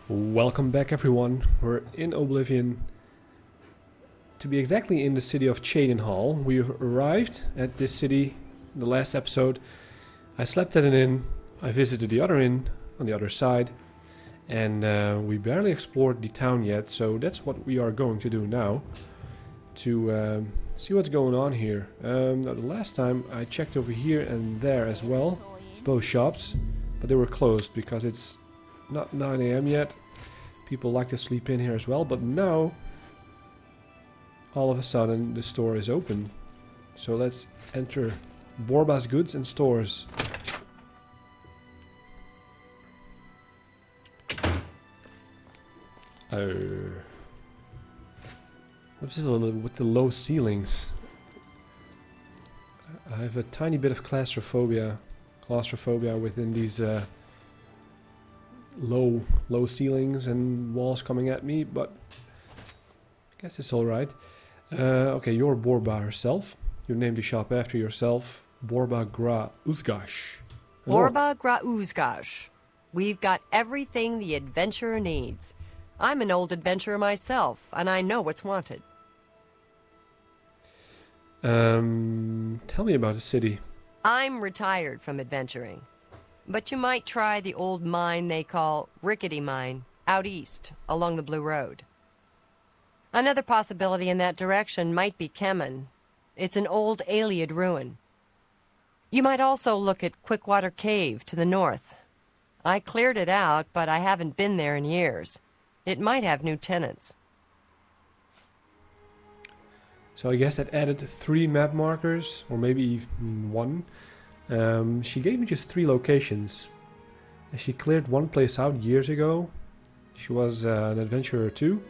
Welcome back everyone, we're in Oblivion. To be exactly in the city of Cheydinhal. We've arrived at this city in the last episode. I slept at an inn, I visited the other inn on the other side, and we barely explored the town yet, so that's what we are going to do now. To see what's going on here. Now the last time I checked over here and there as well, both shops, but they were closed because it's not 9 AM yet. People like to sleep in here as well, but now all of a sudden the store is open. So let's enter Borba's Goods and Stores. What's this with the low ceilings? I have a tiny bit of claustrophobia within these low ceilings and walls coming at me, but I guess it's alright. Okay, you're Borba herself. You named the shop after yourself. Borba Gra Uzgash. Borba Gra Uzgash. We've got everything the adventurer needs. I'm an old adventurer myself, and I know what's wanted. Tell me about the city. I'm retired from adventuring. But you might try the old mine they call Rickety Mine, out east, along the Blue Road. Another possibility in that direction might be Kemen. It's an old Ayleid ruin. You might also look at Quickwater Cave to the north. I cleared it out, but I haven't been there in years. It might have new tenants. So I guess that added 3 map markers, or maybe even 1. She gave me just 3 locations. And she cleared one place out years ago. She was an adventurer too.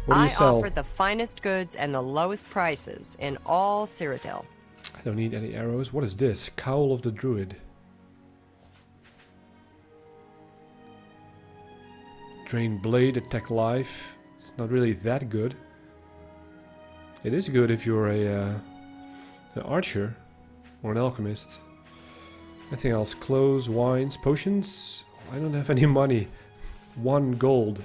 What do you sell? I offer the finest goods and the lowest prices in all Cyrodiil. I don't need any arrows. What is this? Cowl of the Druid. Drain Blade, attack life. It's not really that good. It is good if you're an archer or an alchemist. Anything else? Clothes, wines, potions? I don't have any money. 1 gold.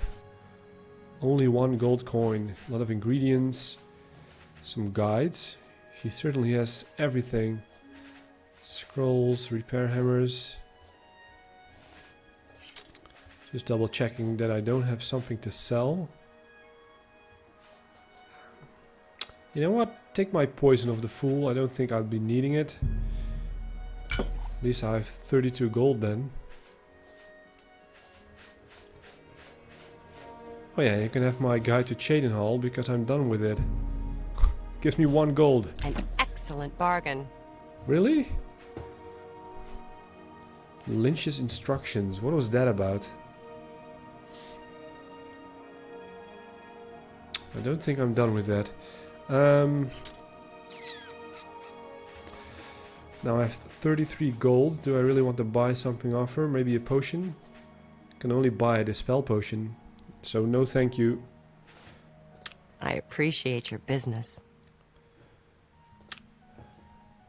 Only 1 gold coin. A lot of ingredients. Some guides. She certainly has everything. Scrolls, repair hammers. Just double checking that I don't have something to sell. You know what? Take my Poison of the Fool. I don't think I'll be needing it. At least I have 32 gold then. Oh yeah, you can have my guide to Cheydinhal because I'm done with it. Gives me 1 gold. An excellent bargain. Really? Lynch's instructions. What was that about? I don't think I'm done with that. Now I have 33 gold. Do I really want to buy something off her? Maybe a potion? I can only buy a dispel potion. So no thank you. I appreciate your business.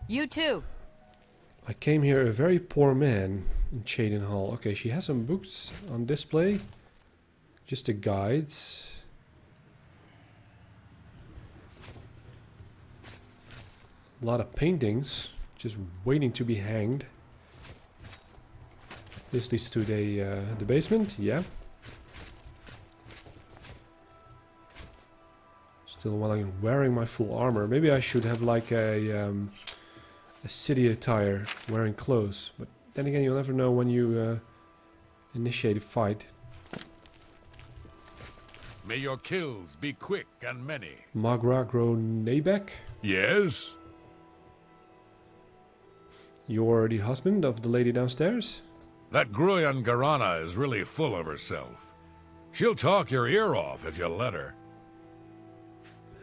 You too. I came here a very poor man in Cheydinhal. Okay, she has some books on display. Just the guides. A lot of paintings, just waiting to be hanged. This leads to the basement, yeah. Still while I'm wearing my full armor. Maybe I should have like a city attire, wearing clothes. But then again, you'll never know when you initiate a fight. May your kills be quick and many. Magra Gronebek? Yes? You're the husband of the lady downstairs? That Gruyan Garana is really full of herself. She'll talk your ear off if you let her.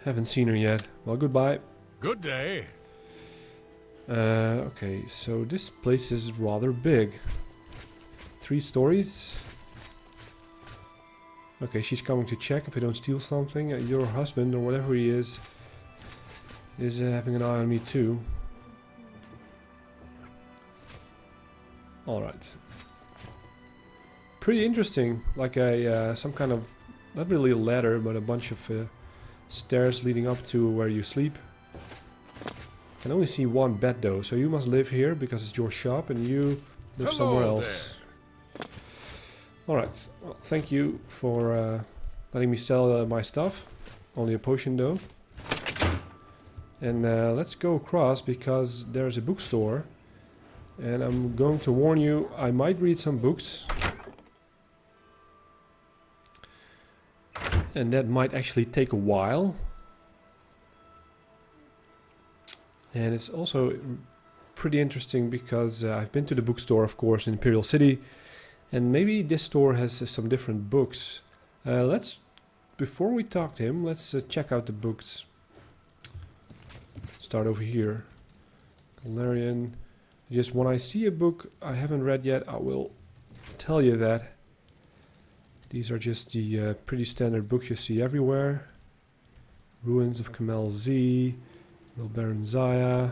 Haven't seen her yet. Well, goodbye. Good day. Okay, so this place is rather big. 3 stories. Okay, she's coming to check if I don't steal something. Your husband, or whatever he is having an eye on me too. Alright. pretty interesting. Like a some kind of, not really a ladder, but a bunch of stairs leading up to where you sleep. I can only see one bed though, so you must live here because it's your shop and you live somewhere else. Alright, well, thank you for letting me sell my stuff. Only a potion though. And let's go across because there's a bookstore. And I'm going to warn you, I might read some books. And that might actually take a while. And it's also pretty interesting because I've been to the bookstore, of course, in Imperial City. And maybe this store has some different books. Before we talk to him, let's check out the books. Start over here. Galarian. Just when I see a book I haven't read yet, I will tell you that. These are just the pretty standard books you see everywhere. Ruins of Kamel Z, Baron Zaya.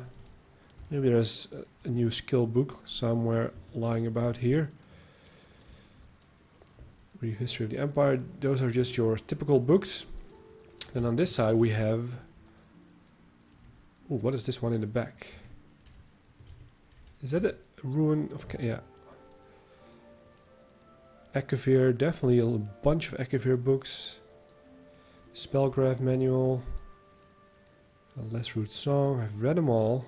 Maybe there's a new skill book somewhere lying about here. Brief History of the Empire. Those are just your typical books. And on this side we have... Ooh, what is this one in the back? Is that a ruin of... Yeah. Akavir, definitely a bunch of Akavir books. Spellcraft manual. A Less Root Song. I've read them all.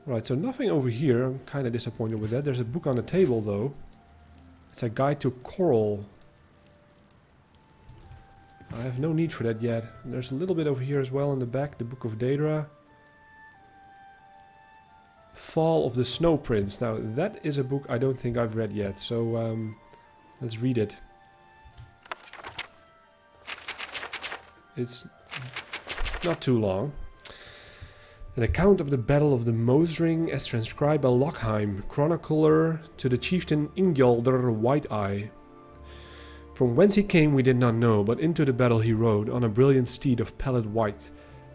Right, so nothing over here. I'm kind of disappointed with that. There's a book on the table though. It's a guide to Coral. I have no need for that yet. There's a little bit over here as well in the back. The Book of Daedra. Fall of the Snow Prince. Now that is a book I don't think I've read yet, so let's read it. It's not too long. An account of the Battle of the Mosring as transcribed by Lockheim, chronicler to the chieftain Ingjaldr White-Eye. From whence he came we did not know, but into the battle he rode, on a brilliant steed of pallid white.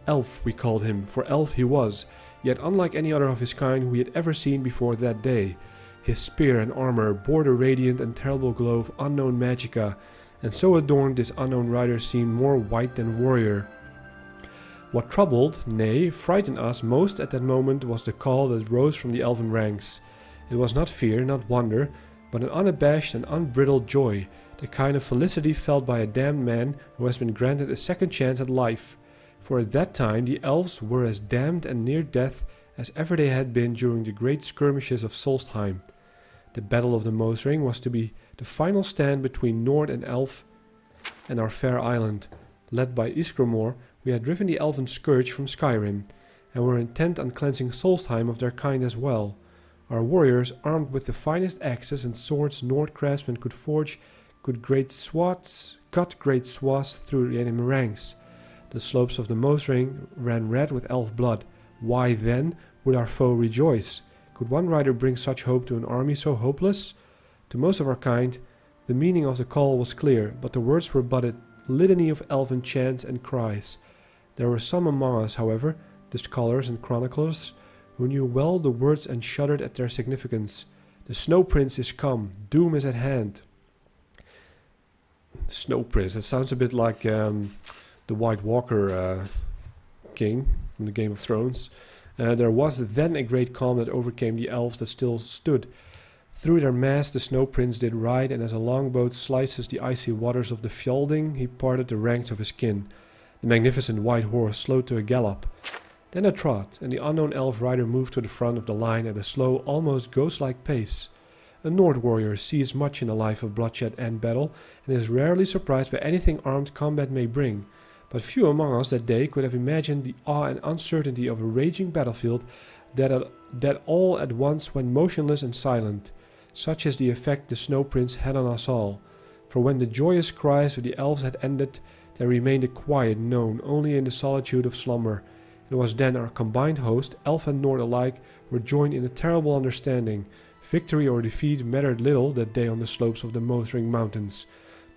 Elf we called him, for elf he was, yet unlike any other of his kind we had ever seen before that day. His spear and armor bore the radiant and terrible glow of unknown magicka, and so adorned this unknown rider seemed more white than warrior. What troubled, nay, frightened us most at that moment was the call that rose from the elven ranks. It was not fear, not wonder, but an unabashed and unbridled joy, the kind of felicity felt by a damned man who has been granted a second chance at life. For at that time the elves were as damned and near death as ever they had been during the great skirmishes of Solstheim. The Battle of the Mosring was to be the final stand between Nord and Elf and our fair island. Led by Isgramor, we had driven the elven scourge from Skyrim, and were intent on cleansing Solstheim of their kind as well. Our warriors, armed with the finest axes and swords Nord craftsmen could forge, cut great swaths through the enemy ranks. The slopes of the Mosring ran red with elf blood. Why, then, would our foe rejoice? Could one rider bring such hope to an army so hopeless? To most of our kind, the meaning of the call was clear, but the words were but a litany of elven chants and cries. There were some among us, however, the scholars and chroniclers, who knew well the words and shuddered at their significance. The Snow Prince is come, doom is at hand. Snow Prince, that sounds a bit like the White Walker king from the Game of Thrones. There was then a great calm that overcame the elves that still stood. Through their mass the Snow Prince did ride, and as a longboat slices the icy waters of the Fjalding, he parted the ranks of his kin. The magnificent white horse slowed to a gallop, then a trot, and the unknown elf rider moved to the front of the line at a slow, almost ghost-like pace. A Nord warrior sees much in a life of bloodshed and battle, and is rarely surprised by anything armed combat may bring. But few among us that day could have imagined the awe and uncertainty of a raging battlefield that all at once went motionless and silent. Such is the effect the Snow Prince had on us all. For when the joyous cries of the elves had ended, there remained a quiet known only in the solitude of slumber. It was then our combined host, elf and Nord alike, were joined in a terrible understanding. Victory or defeat mattered little that day on the slopes of the Mosring Mountains.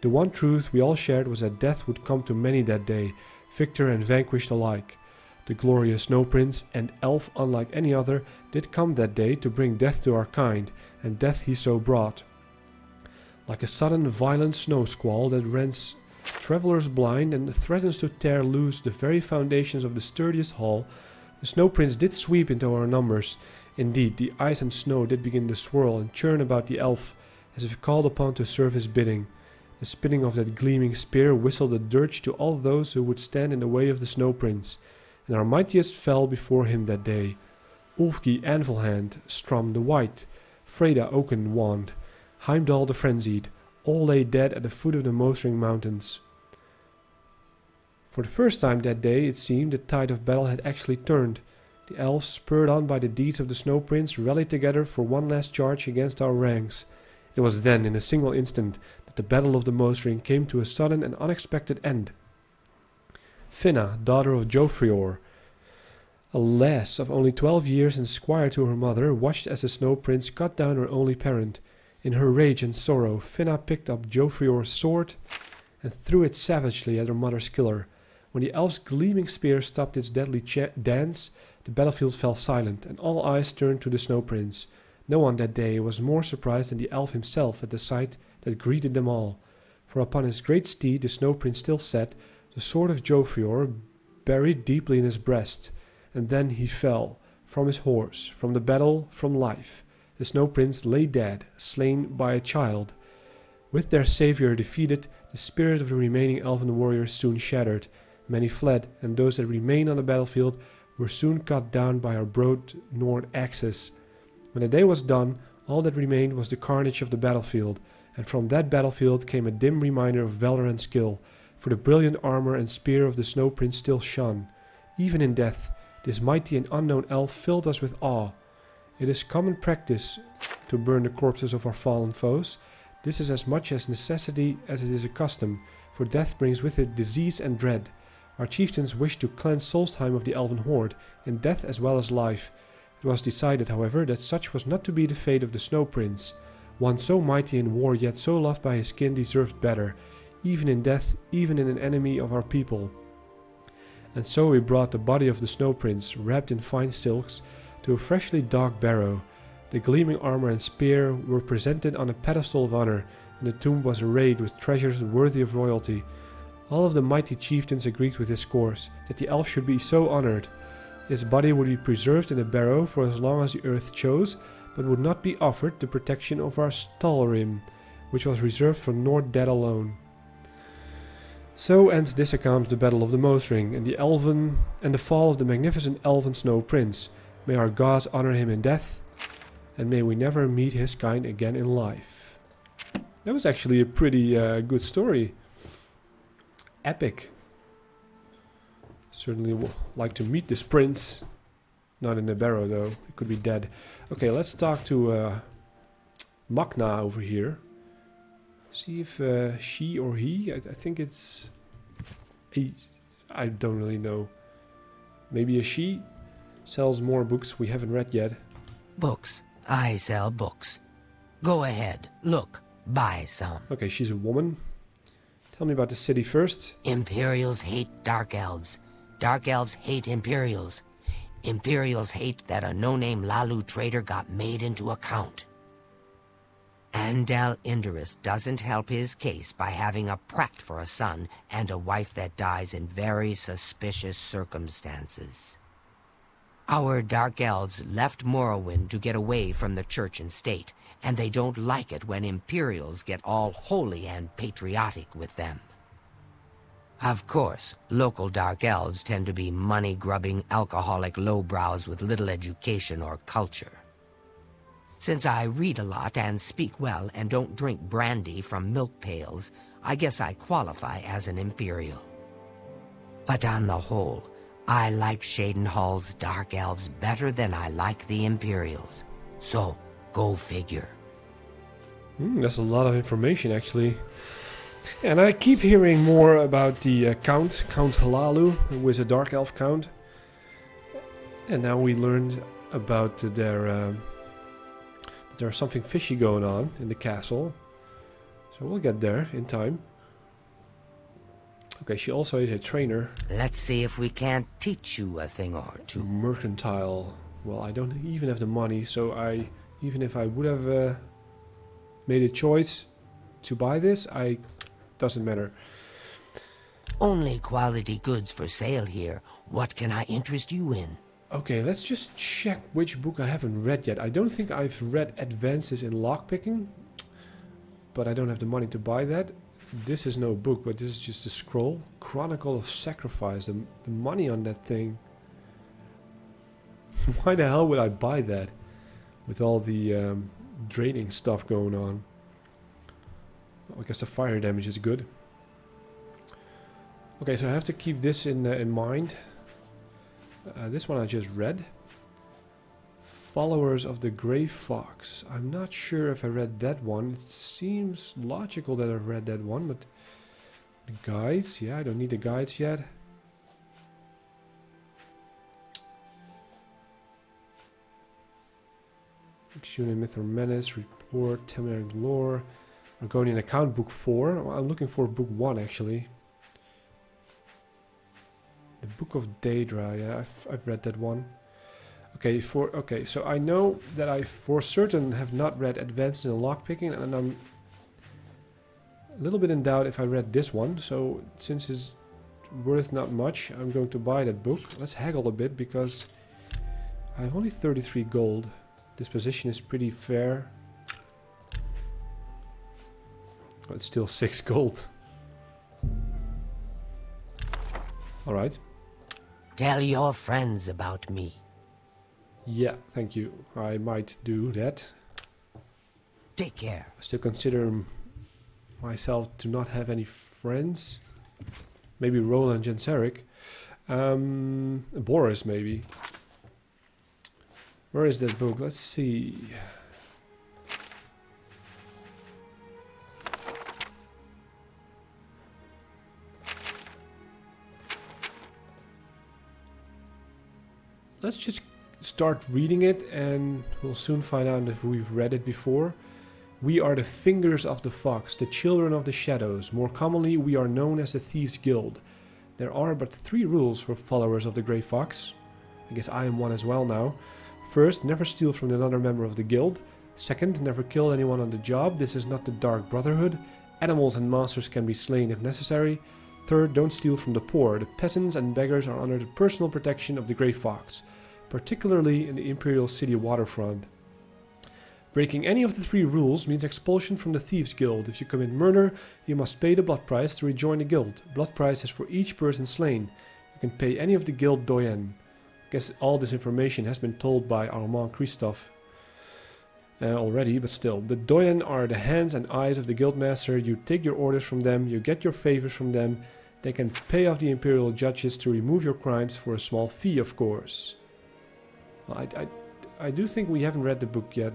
The one truth we all shared was that death would come to many that day, victor and vanquished alike. The glorious Snow Prince, and elf unlike any other, did come that day to bring death to our kind, and death he so brought. like a sudden violent snow squall that rends travelers blind and threatens to tear loose the very foundations of the sturdiest hall, the Snow Prince did sweep into our numbers. Indeed, the ice and snow did begin to swirl and churn about the elf, as if called upon to serve his bidding. The spinning of that gleaming spear whistled a dirge to all those who would stand in the way of the Snow Prince, and our mightiest fell before him that day. Ulfgi Anvilhand, Strom the White, Freda Oakenwand, Heimdall the Frenzied, all lay dead at the foot of the Mosring Mountains. For the first time that day, it seemed, the tide of battle had actually turned. The elves, spurred on by the deeds of the Snow Prince, rallied together for one last charge against our ranks. It was then, in a single instant, that the Battle of the Mosring came to a sudden and unexpected end. Finna, daughter of Jofrior, a lass of only 12 years and squire to her mother, watched as the Snow Prince cut down her only parent. In her rage and sorrow, Finna picked up Jofrior's sword and threw it savagely at her mother's killer. When the elf's gleaming spear stopped its deadly dance, the battlefield fell silent, and all eyes turned to the Snow Prince. No one that day was more surprised than the elf himself at the sight that greeted them all. For upon his great steed the Snow Prince still sat, the sword of Jofrior buried deeply in his breast. And then he fell, from his horse, from the battle, from life. The Snow Prince lay dead, slain by a child. With their savior defeated, the spirit of the remaining elven warriors soon shattered. Many fled, and those that remained on the battlefield were soon cut down by our broad Nord axes. When the day was done, all that remained was the carnage of the battlefield, and from that battlefield came a dim reminder of valor and skill, for the brilliant armor and spear of the Snow Prince still shone. Even in death, this mighty and unknown elf filled us with awe. It is common practice to burn the corpses of our fallen foes. This is as much as necessity as it is a custom, for death brings with it disease and dread. Our chieftains wished to cleanse Solstheim of the elven horde, in death as well as life. It was decided, however, that such was not to be the fate of the Snow Prince. One so mighty in war yet so loved by his kin deserved better, even in death, even in an enemy of our people. And so we brought the body of the Snow Prince, wrapped in fine silks, to a freshly dug barrow. The gleaming armor and spear were presented on a pedestal of honor, and the tomb was arrayed with treasures worthy of royalty. All of the mighty chieftains agreed with this course, that the elf should be so honored. His body would be preserved in a barrow for as long as the earth chose, but would not be offered the protection of our Stalrim, which was reserved for Nord dead alone. So ends this account of the Battle of the Mosring and the fall of the magnificent elven Snow Prince. May our gods honor him in death, and may we never meet his kind again in life. That was actually a pretty good story. Epic. Certainly would like to meet this prince. Not in the barrow though, it could be dead. Okay, let's talk to Magna over here. See if she or he, I think it's I don't really know. Maybe a she sells more books we haven't read yet. Books. I sell books. Go ahead, look, buy some. Okay, she's a woman. Tell me about the city first. Imperials hate Dark Elves. Dark Elves hate Imperials. Imperials hate that a no-name Lalu trader got made into a count. Andal Indurus doesn't help his case by having a prat for a son and a wife that dies in very suspicious circumstances. Our Dark Elves left Morrowind to get away from the church and state, and they don't like it when Imperials get all holy and patriotic with them. Of course, local Dark Elves tend to be money-grubbing, alcoholic lowbrows with little education or culture. Since I read a lot and speak well and don't drink brandy from milk pails, I guess I qualify as an Imperial. But on the whole, I like Shadenhall's Dark Elves better than I like the Imperials. So, go figure. That's a lot of information, actually. And I keep hearing more about the Count Halalu, who is a Dark Elf Count. And now we learned about there's something fishy going on in the castle. So we'll get there in time. Okay, she also is a trainer. Let's see if we can't teach you a thing or two. Mercantile. Well, I don't even have the money, so even if I would have made a choice, to buy this, doesn't matter. Only quality goods for sale here. What can I interest you in? Okay, let's just check which book I haven't read yet. I don't think I've read Advances in Lockpicking, but I don't have the money to buy that. This is no book, but this is just a scroll. Chronicle of Sacrifice, the money on that thing. Why the hell would I buy that? With all the draining stuff going on. I guess the fire damage is good. Okay, so I have to keep this in mind. This one I just read. Followers of the Grey Fox. I'm not sure if I read that one. It seems logical that I've read that one, but the guides, yeah, I don't need the guides yet. Exhumed Myth or Menace, Report, Temerary Lore. Argonian Account Book 4. Well, I'm looking for Book 1 actually. The Book of Daedra, yeah, I've read that one. Okay, so I know that I for certain have not read Advanced in Lockpicking, and I'm a little bit in doubt if I read this one. So since it's worth not much, I'm going to buy that book. Let's haggle a bit because I have only 33 gold. This position is pretty fair. But it's still 6 gold. Alright. Tell your friends about me. Yeah, thank you. I might do that. Take care. I still consider myself to not have any friends. Maybe Roland Genseric. Boris, maybe. Where is that book? Let's see. Let's just start reading it and we'll soon find out if we've read it before. We are the Fingers of the Fox, the Children of the Shadows. More commonly, we are known as the Thieves Guild. There are but 3 rules for followers of the Grey Fox. I guess I am one as well now. First, never steal from another member of the guild. Second, never kill anyone on the job. This is not the Dark Brotherhood. Animals and monsters can be slain if necessary. Third, don't steal from the poor. The peasants and beggars are under the personal protection of the Grey Fox, particularly in the Imperial city waterfront. Breaking any of the 3 rules means expulsion from the Thieves Guild. If you commit murder, you must pay the blood price to rejoin the guild. Blood price is for each person slain. You can pay any of the guild doyen. Guess all this information has been told by Armand Christophe already, but still. The doyen are the hands and eyes of the guildmaster. You take your orders from them, you get your favors from them. They can pay off the Imperial judges to remove your crimes for a small fee, of course. Well, I do think we haven't read the book yet.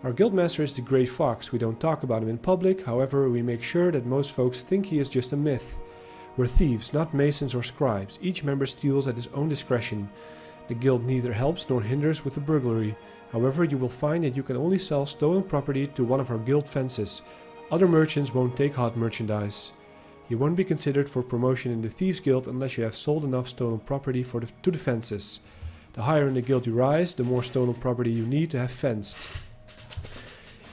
Our guildmaster is the Grey Fox. We don't talk about him in public, however, we make sure that most folks think he is just a myth. We're thieves, not masons or scribes. Each member steals at his own discretion. The guild neither helps nor hinders with a burglary. However, you will find that you can only sell stolen property to one of our guild fences. Other merchants won't take hot merchandise. You won't be considered for promotion in the Thieves Guild unless you have sold enough stolen property to the fences. The higher in the guild you rise, the more stolen property you need to have fenced.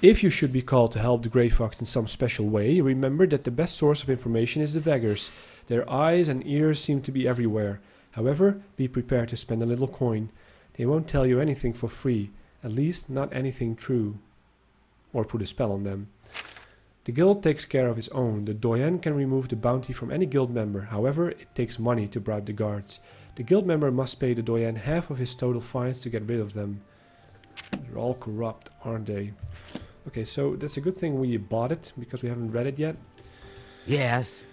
If you should be called to help the Grey Fox in some special way, remember that the best source of information is the beggars. Their eyes and ears seem to be everywhere. However, be prepared to spend a little coin. They won't tell you anything for free, at least not anything true. Or put a spell on them. The guild takes care of its own. The doyen can remove the bounty from any guild member. However, it takes money to bribe the guards. The guild member must pay the doyen half of his total fines to get rid of them. They're all corrupt, aren't they? Okay, so that's a good thing we bought it, because we haven't read it yet. Yes.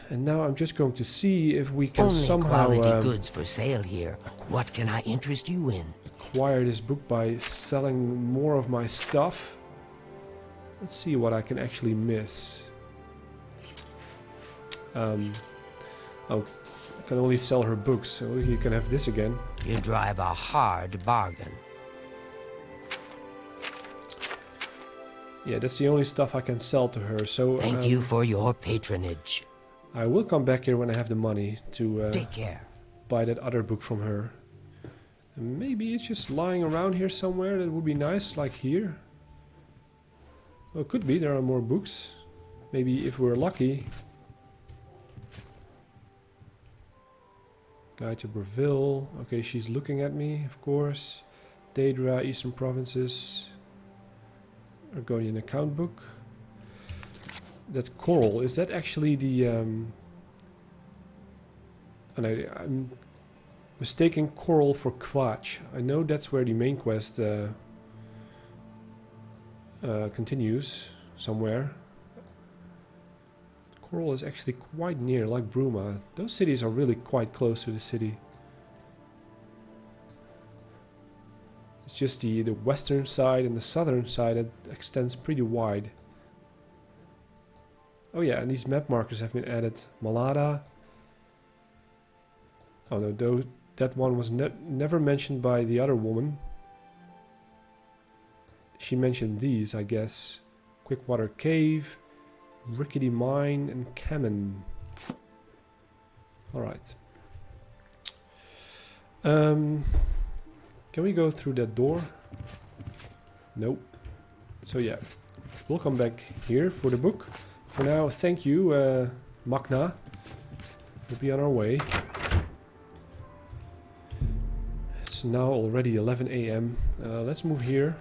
And now I'm just going to see if we can Only somehow quality goods for sale here. What can I interest you in? acquire this book by selling more of my stuff. Let's see what I can actually miss. Oh, I can only sell her books, so you can have this again. You drive a hard bargain. Yeah, that's the only stuff I can sell to her, so... Thank you for your patronage. I will come back here when I have the money to Take care. buy that other book from her. And maybe it's just lying around here somewhere. That would be nice, like here. Well, it could be. There are more books. Maybe if we're lucky. Guide to Breville. Okay, she's looking at me, of course. Daedra, Eastern Provinces. Argonian account book. That's Coral. Is that actually the... and I'm mistaking Coral for Quatch. I know that's where the main quest continues somewhere. Coral is actually quite near, like Bruma. Those cities are really quite close to the city. It's just the western side and the southern side that extends pretty wide. Oh yeah, and these map markers have been added. Malada. Oh no, that one was never mentioned by the other woman. She mentioned these, I guess. Quickwater Cave, Rickety Mine, and Kamen. Alright. Can we go through that door? Nope. So yeah, we'll come back here for the book. For now, thank you, Magna. We'll be on our way. It's now already 11 AM. Let's move here.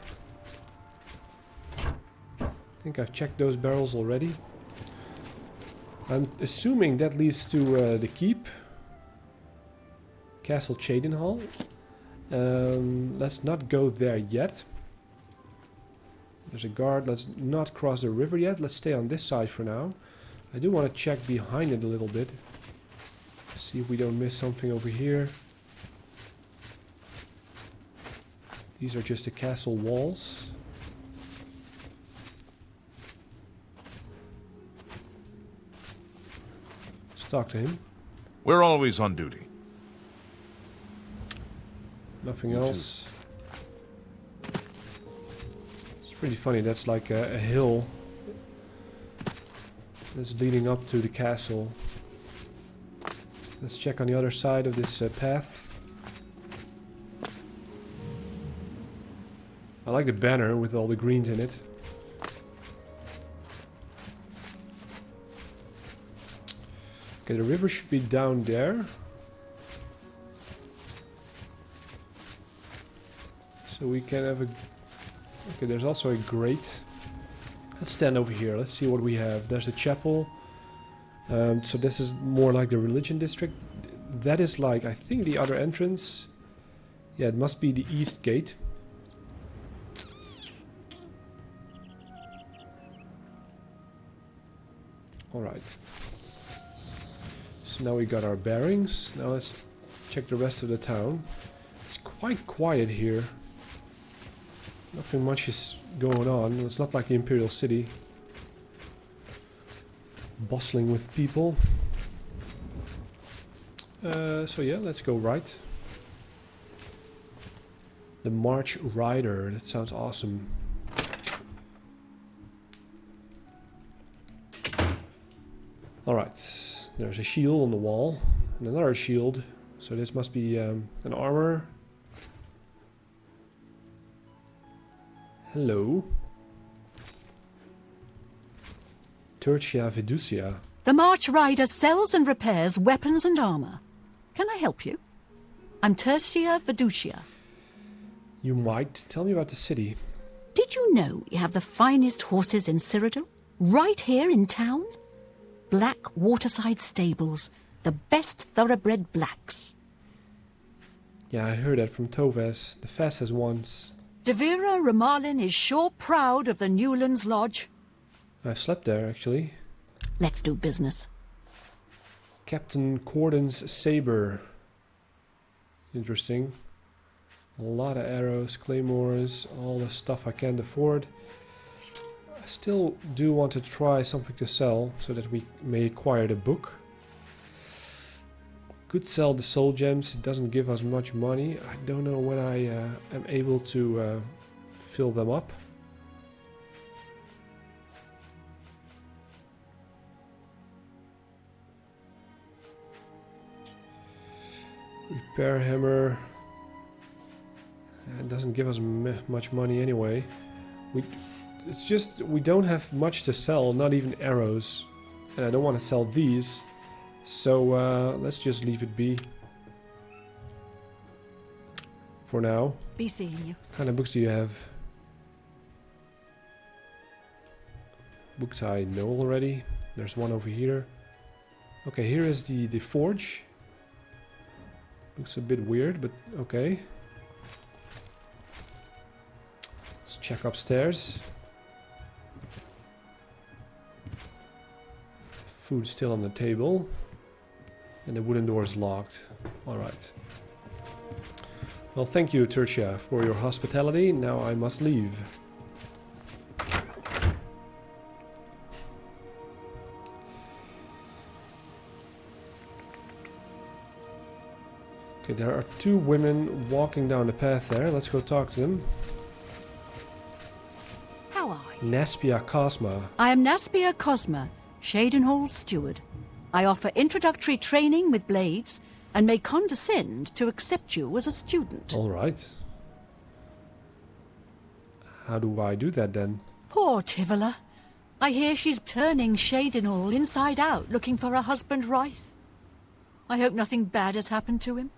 I think I've checked those barrels already. I'm assuming that leads to the keep. Castle Cheydinhal. Let's not go there yet. There's a guard. Let's not cross the river yet. Let's stay on this side for now. I do want to check behind it a little bit. See if we don't miss something over here. These are just the castle walls. Let's talk to him. We're always on duty. Nothing else. It's pretty funny. That's like a hill that's leading up to the castle. Let's check on the other side of this path. I like the banner with all the greens in it. Okay, the river should be down there. So we can have a... Okay, there's also a grate. Let's stand over here. Let's see what we have. There's a chapel. So this is more like the religion district. That is like, I think, the other entrance. Yeah, it must be the east gate. Alright. So now we got our bearings. Now let's check the rest of the town. It's quite quiet here. Nothing much is going on. It's not like the Imperial city. Bustling with people. So yeah, let's go right. The March Rider. That sounds awesome. Alright. There's a shield on the wall. And another shield. So this must be an armor. Hello. Tertia Fiducia. The March Rider sells and repairs weapons and armor. Can I help you? I'm Tertia Fiducia. You might. Tell me about the city. Did you know you have the finest horses in Cyrodiil? Right here in town? Black waterside stables. The best thoroughbred blacks. Yeah, I heard that from Toves, the fastest ones. Devira Ramalin is sure proud of the Newlands Lodge. I've slept there, actually. Let's do business. Captain Corden's saber. Interesting. A lot of arrows, claymores, all the stuff I can't afford. I still do want to try something to sell, so that we may acquire the book. Could sell the soul gems. It doesn't give us much money. I don't know when I am able to fill them up. Repair hammer. It doesn't give us much money anyway. It's just we don't have much to sell, not even arrows. And I don't want to sell these. So let's just leave it be. For now. Be seeing you. What kind of books do you have? Books I know already. There's one over here. Okay, here is the forge. Looks a bit weird, but okay. Let's check upstairs. Food still on the table. And the wooden door is locked. Alright. Well, thank you, Tertia, for your hospitality. Now I must leave. Okay, there are two women walking down the path there. Let's go talk to them. How are you? Naspia Cosma. I am Naspia Cosma, Shadenhall's steward. I offer introductory training with blades and may condescend to accept you as a student. All right. How do I do that then? Poor Tivila. I hear she's turning Shadenhall inside out, looking for her husband Ryth. I hope nothing bad has happened to him.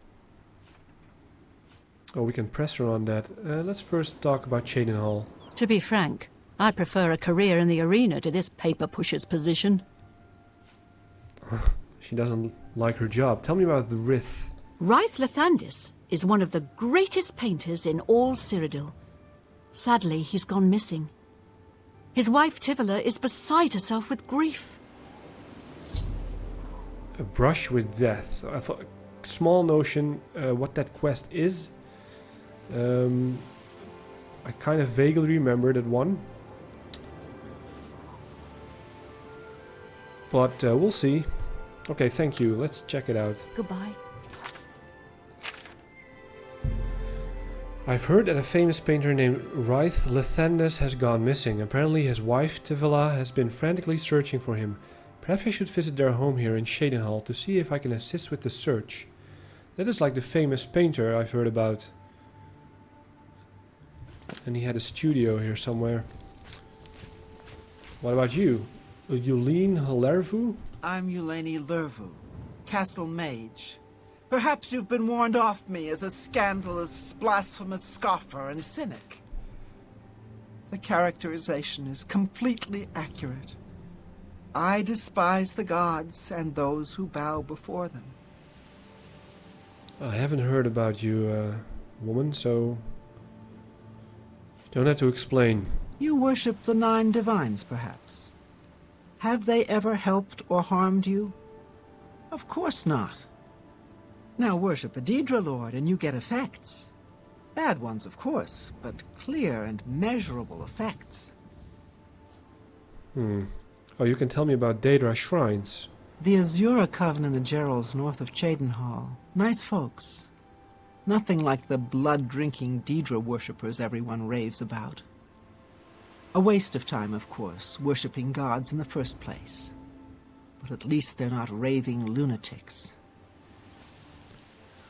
Oh, we can press her on that. Let's first talk about Shadenhall. To be frank, I prefer a career in the arena to this paper pusher's position. She doesn't like her job. Tell me about the Ryth. Ryth Lathandis is one of the greatest painters in all Cyrodiil. Sadly, he's gone missing. His wife Tivila is beside herself with grief. A brush with death. I thought small notion what that quest is. I kind of vaguely remember that one. But we'll see. Okay, thank you. Let's check it out. Goodbye. I've heard that a famous painter named Ryth Lathandis has gone missing. Apparently his wife Tivila has been frantically searching for him. Perhaps I should visit their home here in Shadenhall to see if I can assist with the search. That is like the famous painter I've heard about. And he had a studio here somewhere. What about you? Yulene Lervu? I'm Eulaine Lervu, Castle Mage. Perhaps you've been warned off me as a scandalous, blasphemous scoffer and cynic. The characterization is completely accurate. I despise the gods and those who bow before them. I haven't heard about you, woman, so... Don't have to explain. You worship the 9 divines, perhaps? Have they ever helped or harmed you? Of course not. Now worship a Daedra Lord and you get effects. Bad ones, of course, but clear and measurable effects. Oh, you can tell me about Daedra shrines. The Azura Coven in the Gerals north of Cheydinhall. Nice folks. Nothing like the blood-drinking Daedra worshippers everyone raves about. A waste of time, of course, worshipping gods in the first place. But at least they're not raving lunatics.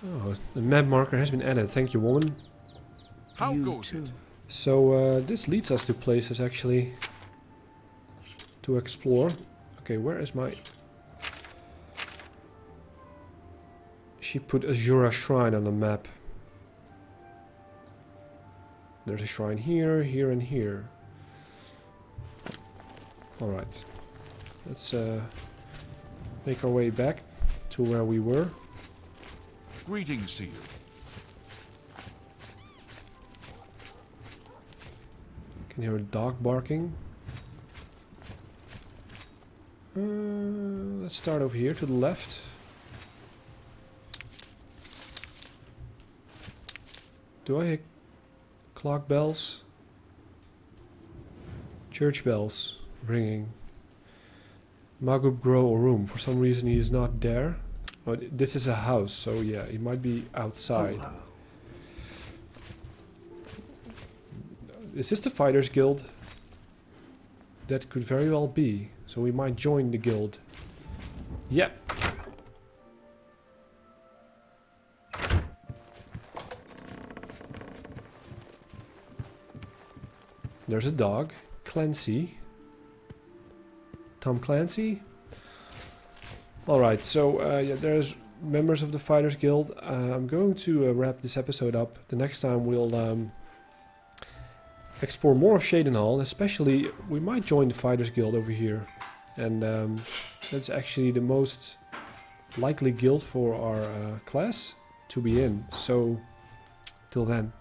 Oh, the map marker has been added. Thank you, woman. How You goes too. it? So, this leads us to places, actually, to explore. Okay, where is my... She put Azura Shrine on the map. There's a shrine here, here, and here. Alright. Let's make our way back to where we were. Greetings to you. Can hear a dog barking. Let's start over here to the left. Do I hear clock bells? Church bells ringing. Magub Grow or room. For some reason he is not there. Oh, this is a house, so yeah, he might be outside. Hello. Is this the Fighters Guild? That could very well be. So we might join the guild. Yep. There's a dog. Clancy. Tom Clancy? Alright, so yeah, there's members of the Fighters Guild. I'm going to wrap this episode up. The next time we'll explore more of Cheydinhal, especially we might join the Fighters Guild over here. And that's actually the most likely guild for our class to be in. So, till then.